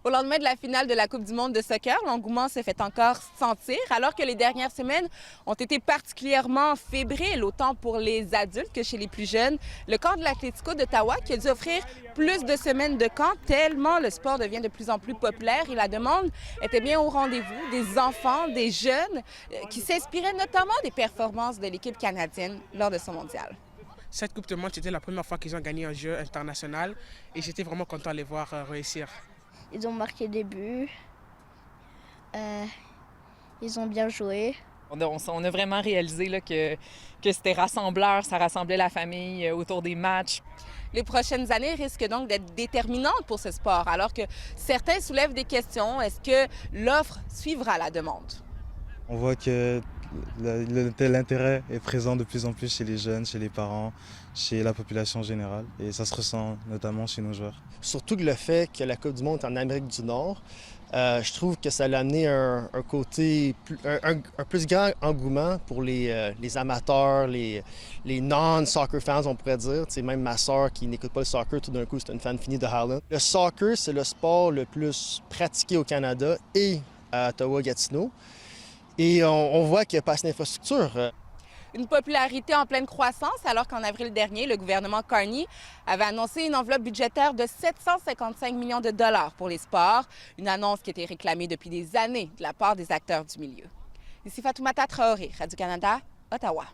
Au lendemain de la finale de la Coupe du monde de soccer, l'engouement se fait encore sentir, alors que les dernières semaines ont été particulièrement fébriles, autant pour les adultes que chez les plus jeunes. Le camp de l'Atlético d'Ottawa qui a dû offrir plus de semaines de camp, tellement le sport devient de plus en plus populaire et la demande était bien au rendez-vous. Des enfants, des jeunes qui s'inspiraient notamment des performances de l'équipe canadienne lors de ce mondial. Cette Coupe du monde, c'était la première fois qu'ils ont gagné un jeu international et j'étais vraiment content de les voir réussir. Ils ont marqué des buts, ils ont bien joué. On a vraiment réalisé là, que c'était rassembleur, ça rassemblait la famille autour des matchs. Les prochaines années risquent donc d'être déterminantes pour ce sport, alors que certains soulèvent des questions. Est-ce que l'offre suivra la demande? On voit que l'intérêt est présent de plus en plus chez les jeunes, chez les parents, chez la population générale. Et ça se ressent notamment chez nos joueurs. Surtout que le fait que la Coupe du monde est en Amérique du Nord, je trouve que ça a amené un côté, un plus grand engouement pour les amateurs, les non-soccer fans, on pourrait dire. Tu sais, même ma sœur qui n'écoute pas le soccer, tout d'un coup, c'est une fan finie de Haaland. Le soccer, c'est le sport le plus pratiqué au Canada et à Ottawa-Gatineau. Et on voit qu'il n'y a pas assez d'infrastructures. Une popularité en pleine croissance, alors qu'en avril dernier, le gouvernement Carney avait annoncé une enveloppe budgétaire de 755 millions de dollars pour les sports, une annonce qui était réclamée depuis des années de la part des acteurs du milieu. Ici Fatoumata Traoré, Radio-Canada, Ottawa.